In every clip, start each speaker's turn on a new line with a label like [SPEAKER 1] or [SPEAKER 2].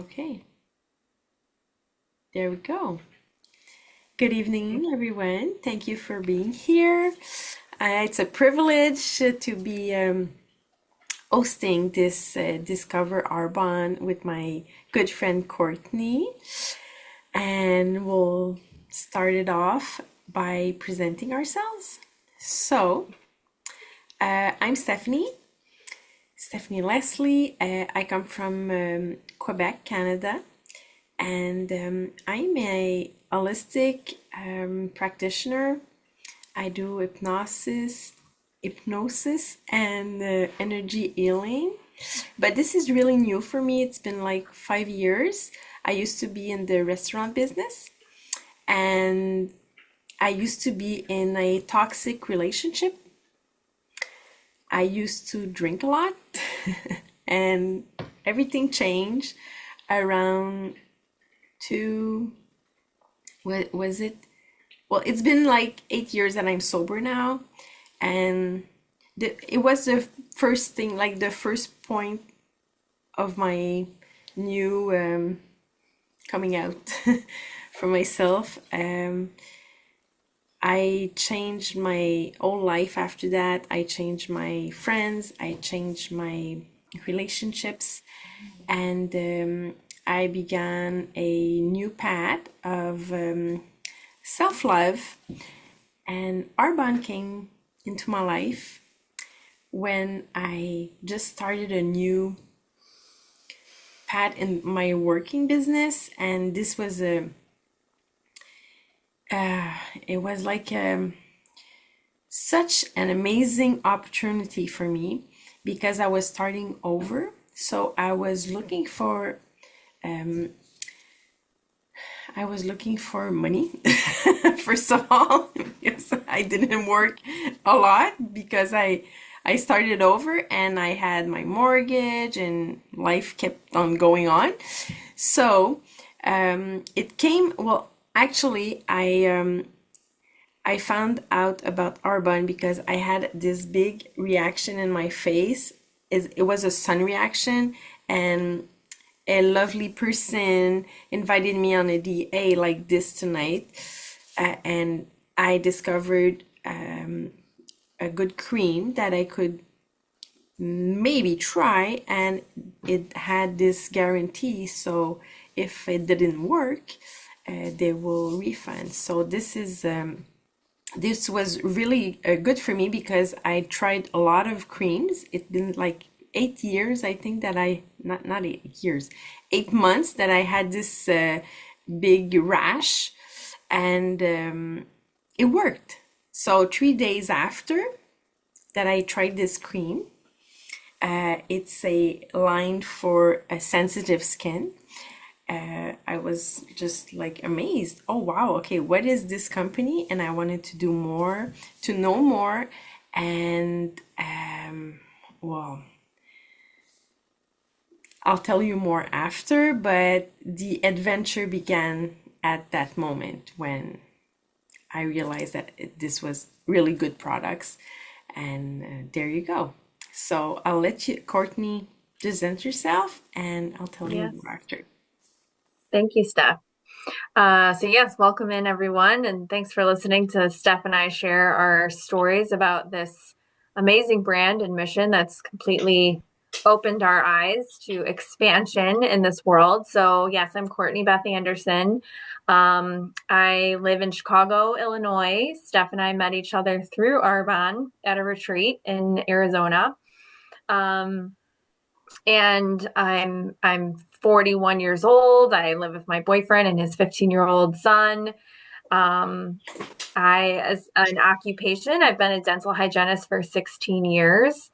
[SPEAKER 1] Okay, there we go. Good evening, everyone. Thank you for being here. It's a privilege to be hosting this Discover Arbonne with my good friend Courtney. And we'll start it off by presenting ourselves. So, I'm Stephany Leslie. I come from Quebec, Canada, and I'm a holistic practitioner. I do hypnosis and energy healing. But this is really new for me. It's been like 5 years. I used to be in the restaurant business, and I used to be in a toxic relationship. I used to drink a lot, and everything changed around two, what was it? Well, it's been like 8 years that I'm sober now, and it was the first thing, like the first point of my new coming out for myself. I changed my whole life after that. I changed my friends, I changed my relationships, and I began a new path of self love. And Arbonne came into my life when I just started a new path in my working business, and this was a it was like such an amazing opportunity for me because I was starting over. So I was looking for money first of all. Yes, I didn't work a lot because I started over and I had my mortgage and life kept on going on. So it came, well, actually, I found out about Arbonne because I had this big reaction in my face. It was a sun reaction, and a lovely person invited me on a DA like this tonight, and I discovered a good cream that I could maybe try, and it had this guarantee. So if it didn't work, they will refund. So this was really good for me because I tried a lot of creams. It's been like 8 years, I think, that I not 8 years, 8 months that I had this big rash, and it worked. So 3 days after that I tried this cream, it's a line for a sensitive skin. I was just like amazed. Oh wow, okay, what is this company? And I wanted to do more, to know more, and well, I'll tell you more after, but the adventure began at that moment when I realized that this was really good products, and there you go. So I'll let you, Courtney, present yourself, and I'll tell you more
[SPEAKER 2] Yes.
[SPEAKER 1] after.
[SPEAKER 2] Thank you, Steph. Yes, welcome in everyone, and thanks for listening to Steph and I share our stories about this amazing brand and mission that's completely opened our eyes to expansion in this world. So, yes, I'm Courtney Beth Anderson. I live in Chicago, Illinois. Steph and I met each other through Arbonne at a retreat in Arizona. Um, and I'm 41 years old. I live with my boyfriend and his 15-year-old son. Um, as an occupation, I've been a dental hygienist for 16 years.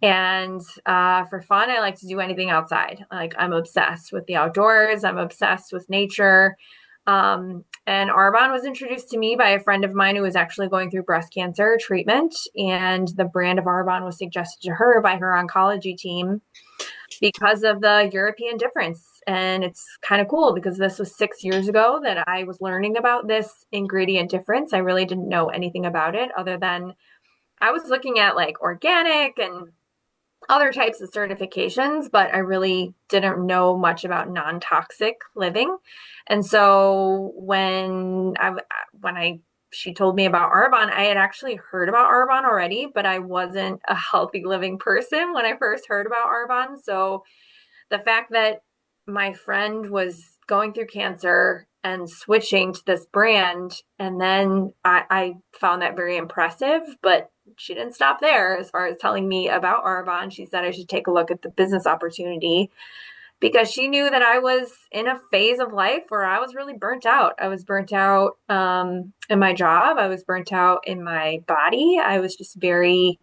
[SPEAKER 2] And for fun, I like to do anything outside. Like, I'm obsessed with the outdoors. I'm obsessed with nature. And Arbonne was introduced to me by a friend of mine who was actually going through breast cancer treatment. And the brand of Arbonne was suggested to her by her oncology team because of the European difference. And it's kind of cool because this was 6 years ago that I was learning about this ingredient difference. I really didn't know anything about it other than I was looking at like organic and other types of certifications, but I really didn't know much about non-toxic living. And so when I she told me about Arbonne, I had actually heard about Arbonne already, but I wasn't a healthy living person when I first heard about Arbonne. So the fact that my friend was going through cancer and switching to this brand, and then I found that very impressive. But she didn't stop there as far as telling me about Arbonne. She said I should take a look at the business opportunity because she knew that I was in a phase of life where I was really burnt out. I was burnt out in my job. I was burnt out in my body. I was just very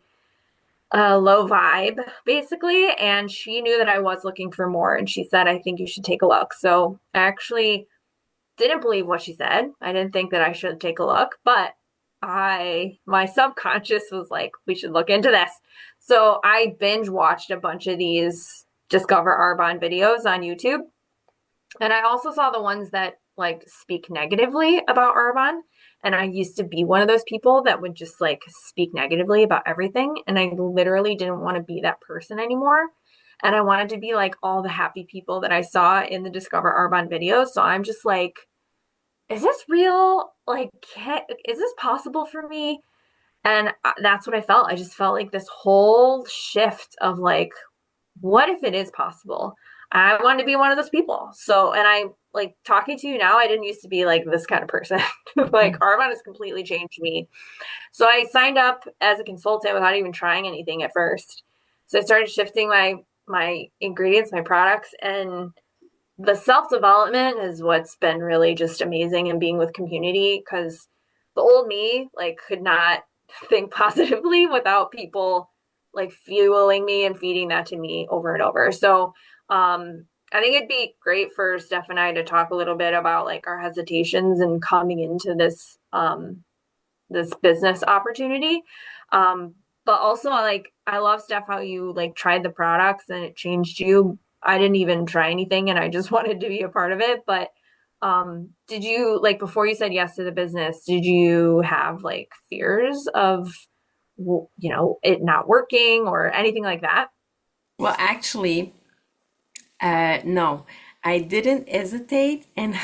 [SPEAKER 2] low vibe, basically. And she knew that I was looking for more. And she said, I think you should take a look. So I actually didn't believe what she said. I didn't think that I should take a look, but my subconscious was like, we should look into this. So I binge watched a bunch of these Discover Arbonne videos on YouTube. And I also saw the ones that like speak negatively about Arbonne. And I used to be one of those people that would just like speak negatively about everything. And I literally didn't want to be that person anymore. And I wanted to be like all the happy people that I saw in the Discover Arbonne videos. So I'm just like, is this real? Like, is this possible for me? And that's what I felt. I just felt like this whole shift of like, what if it is possible? I wanted to be one of those people. So, and I like talking to you now, I didn't used to be like this kind of person. Like Arbonne has completely changed me. So I signed up as a consultant without even trying anything at first. So I started shifting my ingredients, my products, and the self-development is what's been really just amazing and being with community because the old me like could not think positively without people like fueling me and feeding that to me over and over. So I think it'd be great for Steph and I to talk a little bit about like our hesitations and coming into this business opportunity. But also like I love Steph how you like tried the products and it changed you. I didn't even try anything and I just wanted to be a part of it. But did you like before you said yes to the business, did you have like fears of it not working or anything like that?
[SPEAKER 1] Well, actually, no, I didn't hesitate, and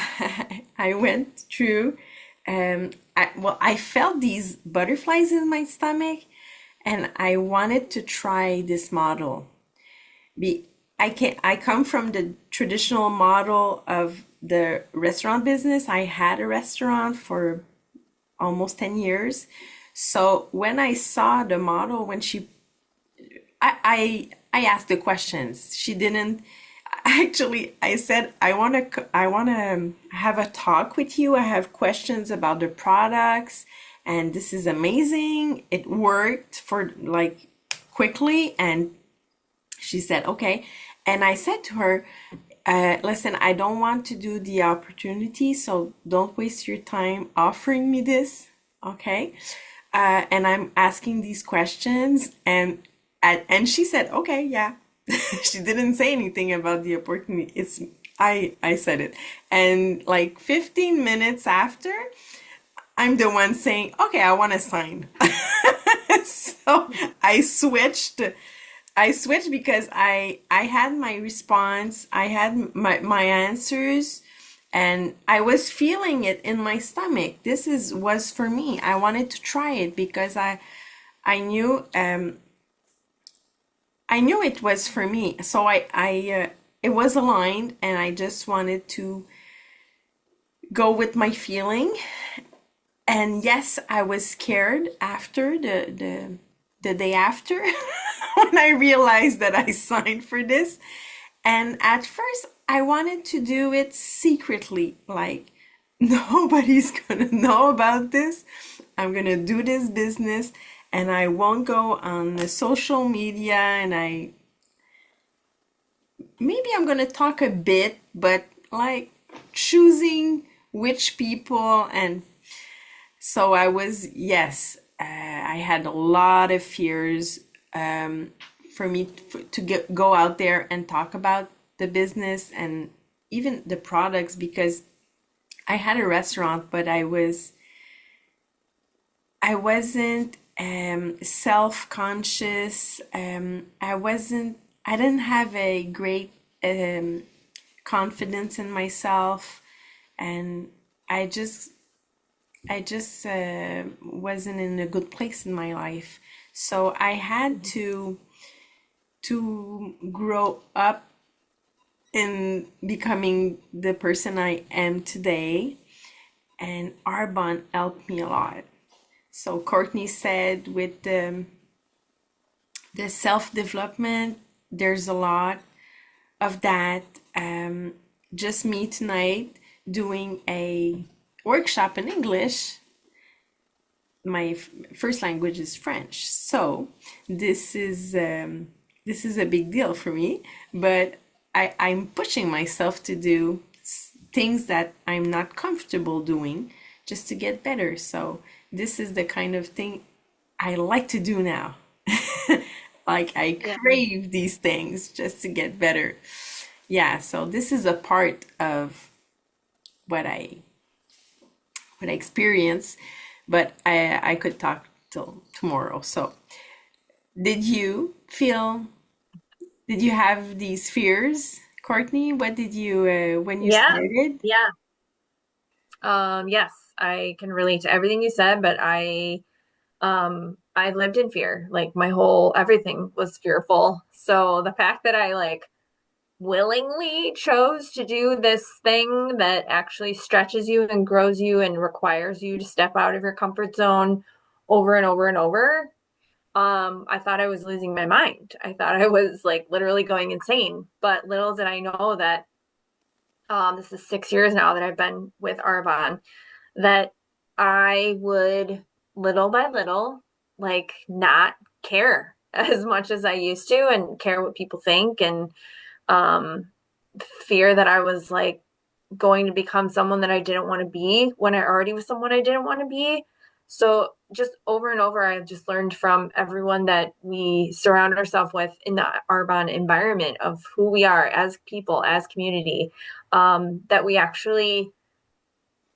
[SPEAKER 1] I went through. I felt these butterflies in my stomach, and I wanted to try this model. Be I come from the traditional model of the restaurant business. I had a restaurant for almost 10 years. So when I saw the model, when I asked the questions. She didn't actually. I said I want to have a talk with you. I have questions about the products, and this is amazing. It worked for like quickly, and she said okay. And I said to her, listen, I don't want to do the opportunity, so don't waste your time offering me this, okay? And I'm asking these questions, and she said, okay, yeah. She didn't say anything about the opportunity. I said it, and like 15 minutes after, I'm the one saying, okay, I want to sign. So I switched because I had my response, I had my answers, and I was feeling it in my stomach. This is was for me. I wanted to try it because I knew I knew it was for me. So I it was aligned, and I just wanted to go with my feeling. And yes, I was scared after the day after when I realized that I signed for this. And at first, I wanted to do it secretly, like nobody's gonna know about this. I'm gonna do this business, and I won't go on the social media, and I maybe I'm gonna talk a bit, but like choosing which people. And so I was, yes, I had a lot of fears for me to go out there and talk about the business and even the products, because I had a restaurant, but I wasn't self-conscious. I didn't have a great confidence in myself, and I just, I just wasn't in a good place in my life. So I had to grow up in becoming the person I am today, and Arbonne helped me a lot. So Courtney said with the self-development, there's a lot of that. Just me tonight doing a workshop in English. My first language is French, so this is this is a big deal for me. But I'm pushing myself to do things that I'm not comfortable doing just to get better. So this is the kind of thing I like to do now. Like I
[SPEAKER 2] Yeah.
[SPEAKER 1] crave these things just to get better. Yeah, so this is a part of what I experience, but I could talk till tomorrow. So, did you feel, did you have these fears, Courtney? What did you when you
[SPEAKER 2] Yeah.
[SPEAKER 1] started?
[SPEAKER 2] Yeah. Yes, I can relate to everything you said, but I lived in fear. Like my whole everything was fearful. So the fact that I like willingly chose to do this thing that actually stretches you and grows you and requires you to step out of your comfort zone over and over and over, I thought I was losing my mind. I thought I was like literally going insane. But little did I know that this is 6 years now that I've been with Arbonne, that I would little by little like not care as much as I used to and care what people think and um fear that I was like going to become someone that I didn't want to be when I already was someone I didn't want to be. So just over and over, I've just learned from everyone that we surround ourselves with in the Arbonne environment of who we are as people, as community, that we actually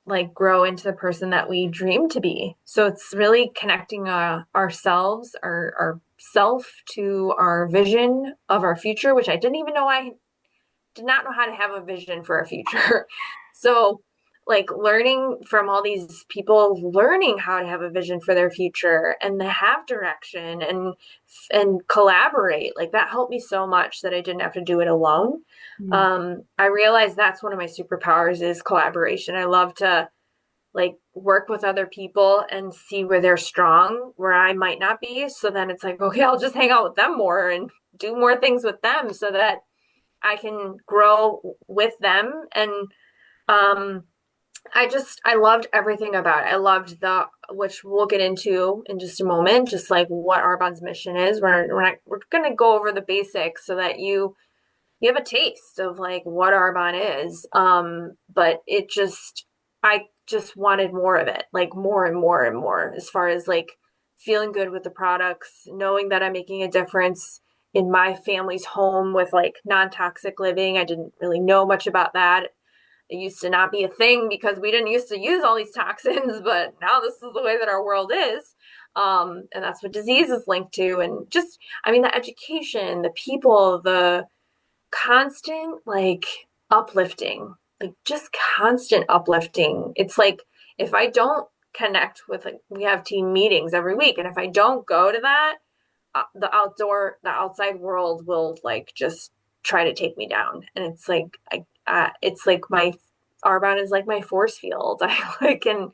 [SPEAKER 2] like grow into the person that we dream to be. So it's really connecting ourselves, our self to our vision of our future, which I didn't even know I did not know how to have a vision for a future. So, like learning from all these people, learning how to have a vision for their future and to have direction and collaborate, like that helped me so much that I didn't have to do it alone.
[SPEAKER 1] Mm.
[SPEAKER 2] I realized that's one of my superpowers is collaboration. I love to like work with other people and see where they're strong, where I might not be. So then it's like, okay, I'll just hang out with them more and do more things with them so that I can grow with them. And um, I loved everything about it. I loved which we'll get into in just a moment, just like what Arbonne's mission is. We're going to go over the basics so that you have a taste of like what Arbonne is. But I just wanted more of it, like more and more and more, as far as like feeling good with the products, knowing that I'm making a difference in my family's home with like non-toxic living. I didn't really know much about that. It used to not be a thing because we didn't used to use all these toxins, but now this is the way that our world is. And that's what disease is linked to. And just, I mean, the education, the people, the constant like uplifting, like just constant uplifting. It's like if I don't connect with like we have team meetings every week, and if I don't go to that, the outside world will like just try to take me down. And it's like it's like my Arbonne is like my force field. I can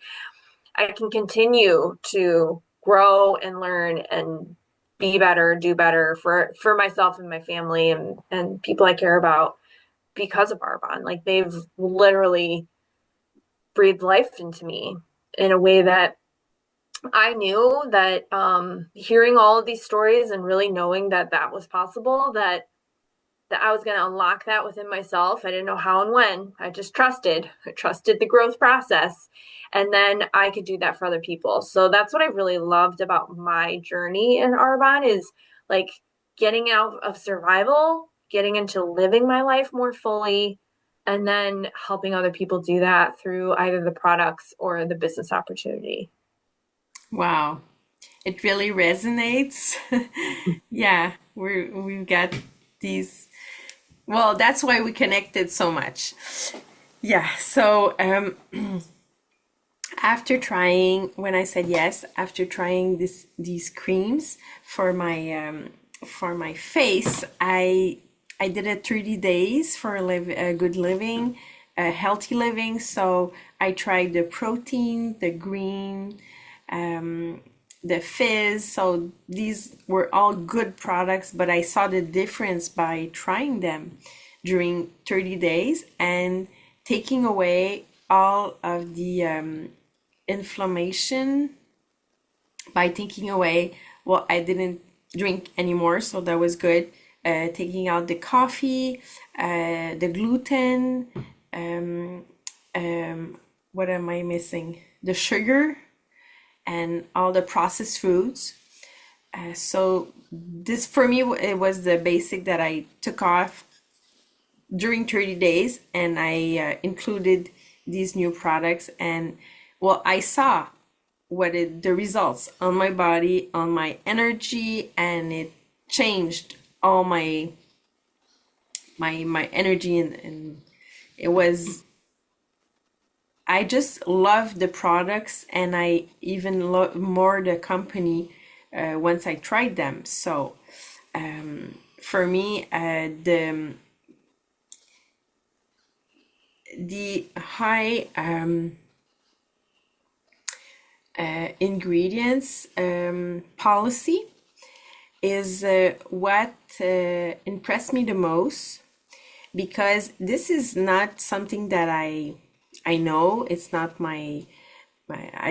[SPEAKER 2] continue to grow and learn and be better, do better for myself and my family and people I care about because of Arbonne. Like they've literally breathed life into me in a way that I knew that hearing all of these stories and really knowing that that was possible, that I was going to unlock that within myself. I didn't know how and when. I just trusted. I trusted the growth process. And then I could do that for other people. So that's what I really loved about my journey in Arbonne is like getting out of survival, getting into living my life more fully, and then helping other people do that through either the products or the business opportunity.
[SPEAKER 1] Wow. it really resonates. Yeah, we've got these. Well, that's why we connected so much. Yeah, so after trying, when I said yes, after trying these creams for my face, I did it 30 days for a good living, a healthy living. So I tried the protein, the green, the fizz. So these were all good products, but I saw the difference by trying them during 30 days and taking away all of the inflammation by taking away, well, I didn't drink anymore, so that was good. Taking out the coffee, the gluten, um, what am I missing? The sugar and all the processed foods. So this for me, it was the basic that I took off during 30 days, and I included these new products. And well, I saw the results on my body, on my energy, and it changed all my energy, and it was, I just love the products, and I even love more the company once I tried them. So for me, the high ingredients policy is what impressed me the most, because this is not something that I know. It's not I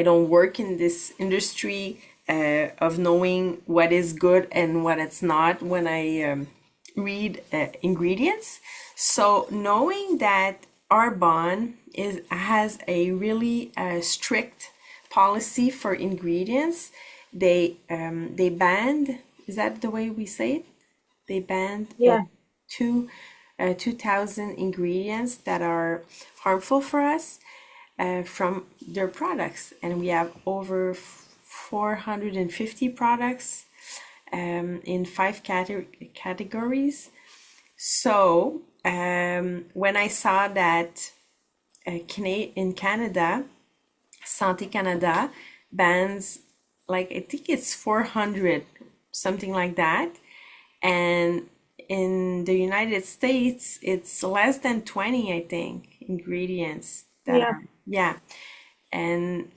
[SPEAKER 1] don't work in this industry of knowing what is good and what it's not when I read ingredients. So knowing that Arbonne has a really strict policy for ingredients, they banned, is that the way we say it? They banned
[SPEAKER 2] Yeah.
[SPEAKER 1] 2,000 ingredients that are harmful for us from their products, and we have over 450 products in five categories. So when I saw that in Canada, Santé Canada bans, like, I think it's 400, something like that, and in the United States it's less than 20, I think, ingredients that
[SPEAKER 2] Yeah.
[SPEAKER 1] are, yeah, and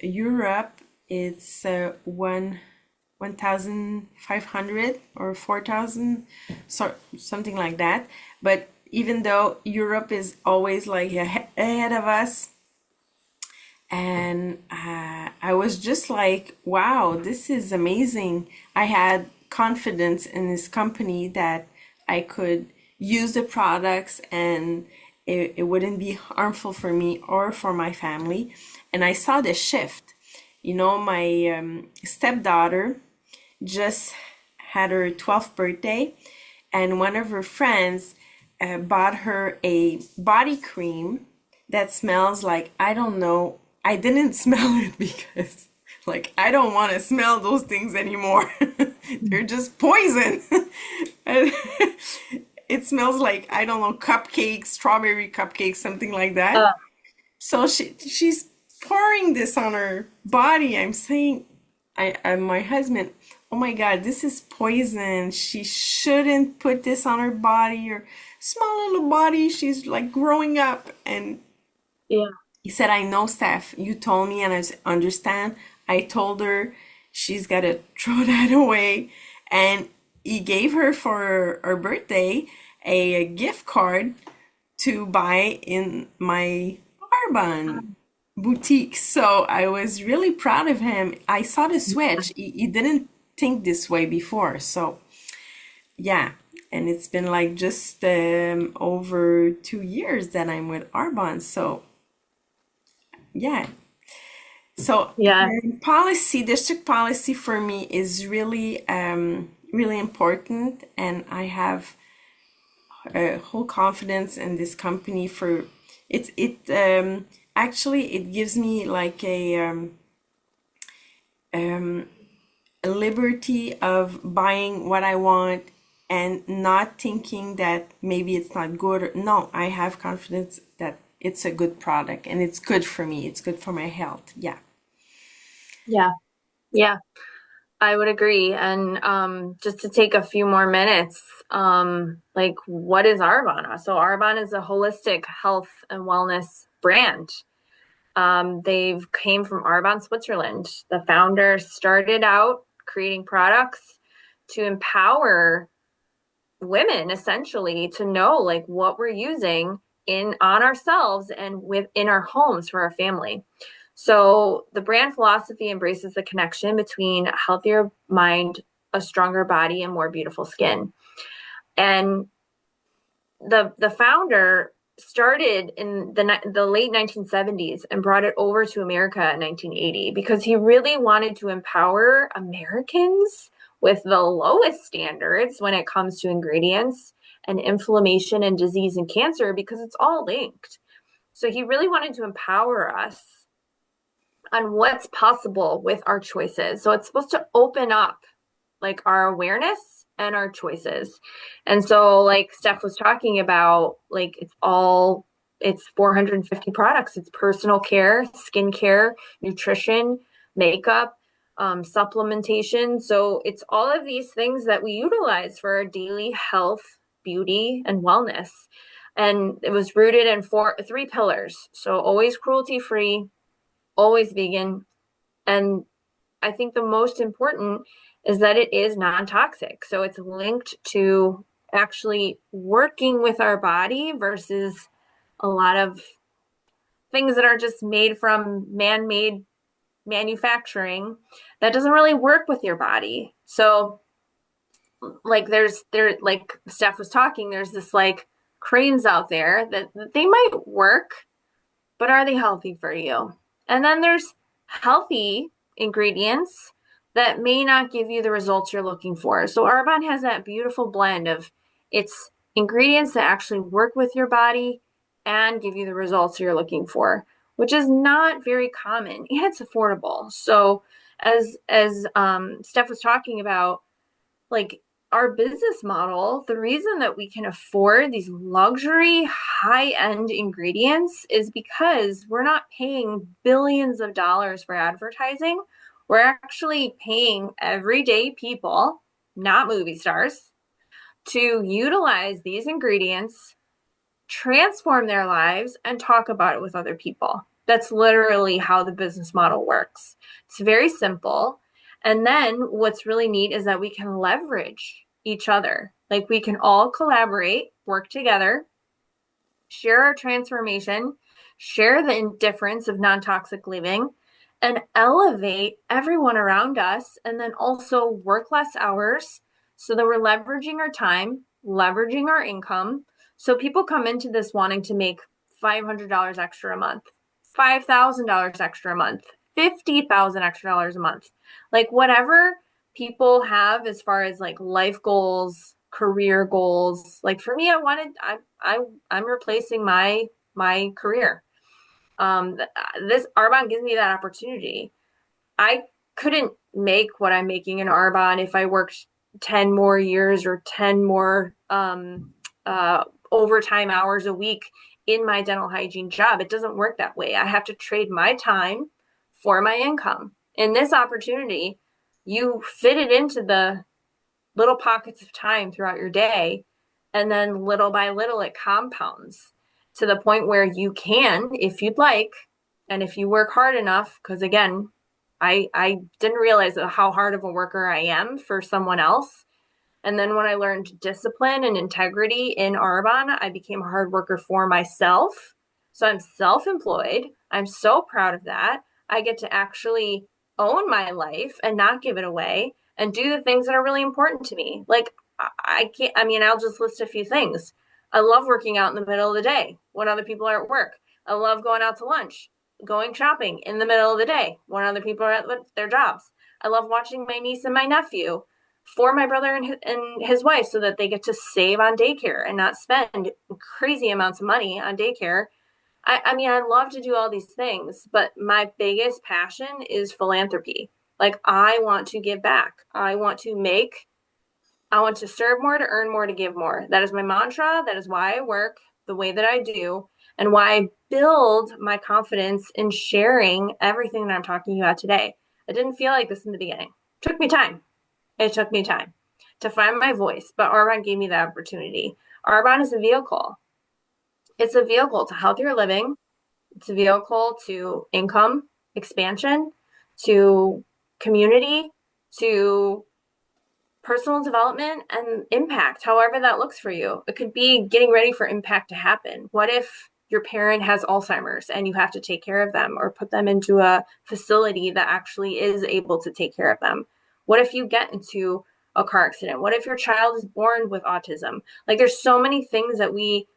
[SPEAKER 1] Europe it's 1,500 or 4,000, so something like that. But even though Europe is always like ahead of us, and I was just like, wow, this is amazing. I had confidence in this company that I could use the products, and it wouldn't be harmful for me or for my family. And I saw the shift. You know, my stepdaughter just had her 12th birthday, and one of her friends bought her a body cream that smells like, I don't know, I didn't smell it because, like, I don't want to smell those things anymore. They're just poison. And it smells like, I don't know, cupcakes, strawberry cupcakes, something like that.
[SPEAKER 2] Uh,
[SPEAKER 1] So she's pouring this on her body. I'm saying, my husband, oh my God, this is poison. She shouldn't put this on her body, or small little body. She's like growing up. And
[SPEAKER 2] yeah.
[SPEAKER 1] he said, I know, Steph, you told me and I understand. I told her she's got to throw that away. And he gave her for her birthday a gift card to buy in my Arbonne boutique. So I was really proud of him. I saw the switch. He didn't think this way before. So yeah. And it's been like just over 2 years that I'm with Arbonne. So yeah. So
[SPEAKER 2] Yeah.
[SPEAKER 1] policy, district policy for me is really, really important, and I have whole confidence in this company for actually it gives me like a liberty of buying what I want and not thinking that maybe it's not good. No, I have confidence that it's a good product and it's good for me. It's good for my health. Yeah.
[SPEAKER 2] Yeah. Yeah. I would agree. And just to take a few more minutes, like what is Arbonne? So Arbonne is a holistic health and wellness brand. They've came from Arbonne, Switzerland. The founder started out creating products to empower women essentially to know like what we're using in on ourselves and within our homes for our family. So the brand philosophy embraces the connection between a healthier mind, a stronger body, and more beautiful skin. And the founder started in the late 1970s and brought it over to America in 1980 because he really wanted to empower Americans with the lowest standards when it comes to ingredients and inflammation and disease and cancer because it's all linked. So he really wanted to empower us on what's possible with our choices. So it's supposed to open up like our awareness and our choices. And so like Steph was talking about, like it's 450 products. It's personal care, skincare, nutrition, makeup, supplementation. So it's all of these things that we utilize for our daily health, beauty, and wellness. And it was rooted in three pillars. So always cruelty free, always vegan, and I think the most important is that it is non-toxic. So it's linked to actually working with our body versus a lot of things that are just made from man-made manufacturing that doesn't really work with your body. So like like Steph was talking, there's this like creams out there that they might work, but are they healthy for you? And then there's healthy ingredients that may not give you the results you're looking for. So Arbonne has that beautiful blend of its ingredients that actually work with your body and give you the results you're looking for, which is not very common and it's affordable. So as Steph was talking about, like our business model, the reason that we can afford these luxury high-end ingredients is because we're not paying billions of dollars for advertising. We're actually paying everyday people, not movie stars, to utilize these ingredients, transform their lives, and talk about it with other people. That's literally how the business model works. It's very simple. And then what's really neat is that we can leverage each other. Like we can all collaborate, work together, share our transformation, share the indifference of non-toxic living, and elevate everyone around us. And then also work less hours so that we're leveraging our time, leveraging our income. So people come into this wanting to make $500 extra a month, $5,000 extra a month, 50,000 extra dollars a month. Like whatever people have as far as like life goals, career goals. Like for me, I'm replacing my career. This Arbonne gives me that opportunity. I couldn't make what I'm making in Arbonne if I worked 10 more years or 10 more overtime hours a week in my dental hygiene job. It doesn't work that way. I have to trade my time for my income. In this opportunity, you fit it into the little pockets of time throughout your day, and then little by little it compounds to the point where you can, if you'd like, and if you work hard enough, because again, I didn't realize how hard of a worker I am for someone else. And then when I learned discipline and integrity in Arbonne, I became a hard worker for myself. So I'm self-employed. I'm so proud of that. I get to actually own my life and not give it away and do the things that are really important to me. Like I can't, I mean, I'll just list a few things. I love working out in the middle of the day when other people are at work. I love going out to lunch, going shopping in the middle of the day when other people are at their jobs. I love watching my niece and my nephew for my brother and his wife so that they get to save on daycare and not spend crazy amounts of money on daycare. I mean, I love to do all these things, but my biggest passion is philanthropy. Like, I want to give back. I want to serve more, to earn more, to give more. That is my mantra. That is why I work the way that I do, and why I build my confidence in sharing everything that I'm talking about today. I didn't feel like this in the beginning. It took me time. It took me time to find my voice, but Arbonne gave me that opportunity. Arbonne is a vehicle. It's a vehicle to healthier living. It's a vehicle to income expansion, to community, to personal development and impact, however that looks for you. It could be getting ready for impact to happen. What if your parent has Alzheimer's and you have to take care of them or put them into a facility that actually is able to take care of them? What if you get into a car accident? What if your child is born with autism? Like, there's so many things that we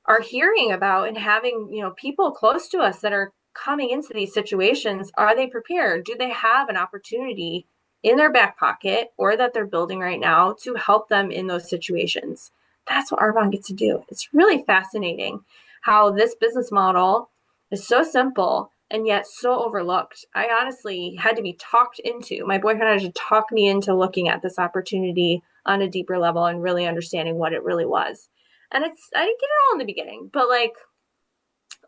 [SPEAKER 2] are hearing about, and having, people close to us that are coming into these situations. Are they prepared? Do they have an opportunity in their back pocket or that they're building right now to help them in those situations? That's what Arbonne gets to do. It's really fascinating how this business model is so simple and yet so overlooked. I honestly had to be talked into, my boyfriend had to talk me into looking at this opportunity on a deeper level and really understanding what it really was. And I didn't get it all in the beginning, but like,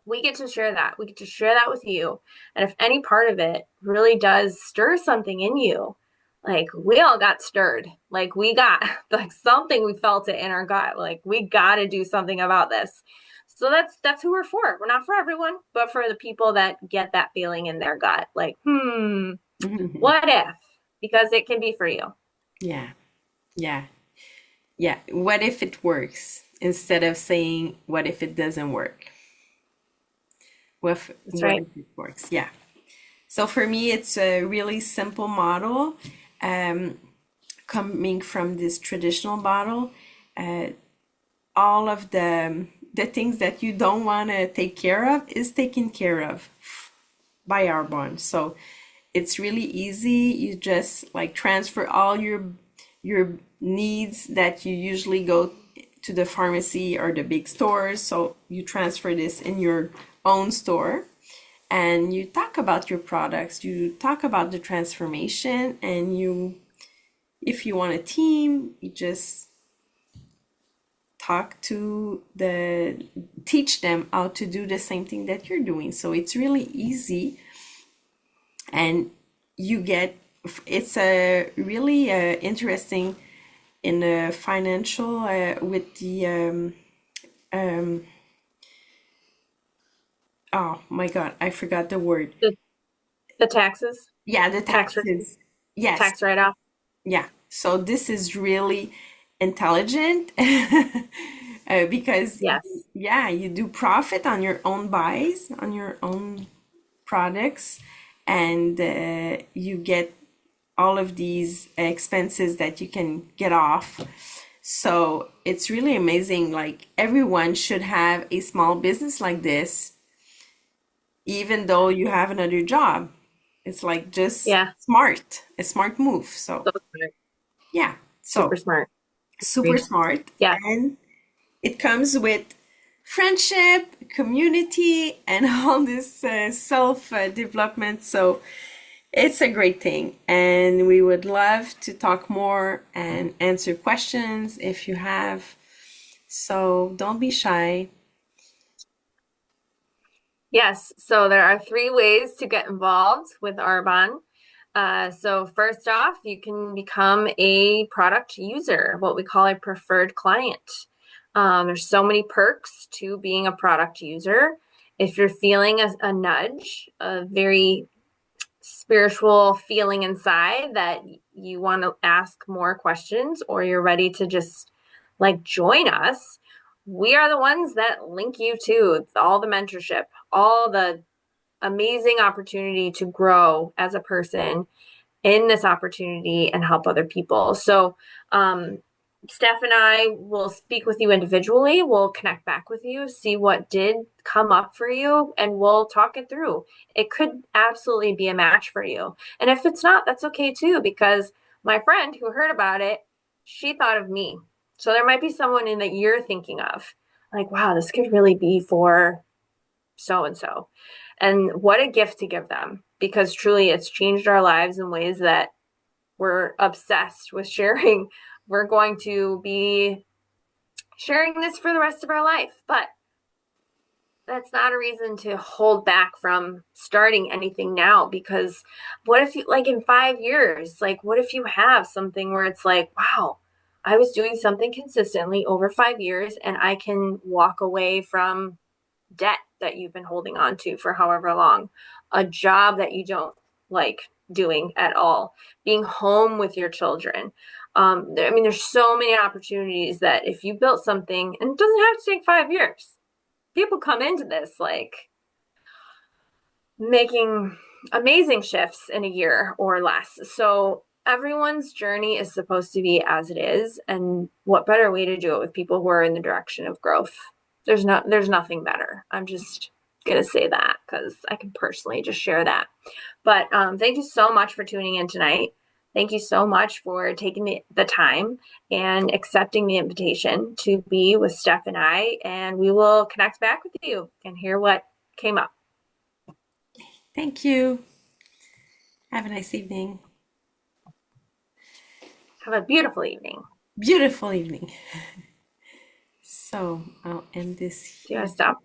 [SPEAKER 2] we get to share that. We get to share that with you. And if any part of it really does stir something in you, like, we all got stirred. Like, we got like something, we felt it in our gut. Like, we got to do something about this. So that's who we're for. We're not for everyone, but for the people that get that feeling in their gut. Like, what if? Because it can be for you.
[SPEAKER 1] Yeah, yeah, yeah. What if it works instead of saying, what if it doesn't work?
[SPEAKER 2] That's
[SPEAKER 1] What
[SPEAKER 2] right.
[SPEAKER 1] if it works? Yeah. So for me, it's a really simple model, um, coming from this traditional model. All of the things that you don't want to take care of is taken care of by Arbonne. So it's really easy. You just like transfer all your needs that you usually go to the pharmacy or the big stores. So you transfer this in your own store, and you talk about your products, you talk about the transformation, and if you want a team, you just teach them how to do the same thing that you're doing. So it's really easy, and you get, it's a really interesting in the financial, with the um oh my God, I forgot the word.
[SPEAKER 2] The, the taxes,
[SPEAKER 1] Yeah, the
[SPEAKER 2] tax relief,
[SPEAKER 1] taxes. Yes.
[SPEAKER 2] tax write-off.
[SPEAKER 1] Yeah, so this is really intelligent, because
[SPEAKER 2] Yes.
[SPEAKER 1] yeah, you do profit on your own buys, on your own products, and you get all of these expenses that you can get off. So it's really amazing. Like, everyone should have a small business like this, even though you have another job. It's like just
[SPEAKER 2] Yeah.
[SPEAKER 1] a smart move. So
[SPEAKER 2] So smart.
[SPEAKER 1] yeah,
[SPEAKER 2] Super
[SPEAKER 1] so
[SPEAKER 2] smart.
[SPEAKER 1] super
[SPEAKER 2] Agreed.
[SPEAKER 1] smart,
[SPEAKER 2] Yeah.
[SPEAKER 1] and it comes with friendship, community, and all this self development. So it's a great thing, and we would love to talk more and answer questions if you have. So don't be shy.
[SPEAKER 2] Yes. So there are three ways to get involved with Arbonne. So first off, you can become a product user, what we call a preferred client. There's so many perks to being a product user. If you're feeling a nudge, a very spiritual feeling inside that you want to ask more questions, or you're ready to just like join us, we are the ones that link you to all the mentorship, all the amazing opportunity to grow as a person in this opportunity and help other people. So, Steph and I will speak with you individually. We'll connect back with you, see what did come up for you, and we'll talk it through. It could absolutely be a match for you. And if it's not, that's okay too, because my friend who heard about it, she thought of me. So there might be someone in that you're thinking of, like, wow, this could really be for so and so. And what a gift to give them. because truly it's changed our lives in ways that we're obsessed with sharing. We're going to be sharing this for the rest of our life, but that's not a reason to hold back from starting anything now, because what if you, like in 5 years, like what if you have something where it's like, wow, I was doing something consistently over 5 years and I can walk away from debt that you've been holding on to for however long, a job that you don't like doing at all, being home with your children. I mean, there's so many opportunities that if you built something, and it doesn't have to take 5 years. People come into this like making amazing shifts in a year or less. So everyone's journey is supposed to be as it is. And what better way to do it with people who are in the direction of growth? There's nothing better. I'm just gonna say that because I can personally just share that. But thank you so much for tuning in tonight. Thank you so much for taking the time and accepting the invitation to be with Steph and I. And we will connect back with you and hear what came up.
[SPEAKER 1] Thank you. Have a nice evening.
[SPEAKER 2] Have a beautiful evening.
[SPEAKER 1] Beautiful evening. So I'll end this
[SPEAKER 2] Do you want
[SPEAKER 1] here.
[SPEAKER 2] to stop?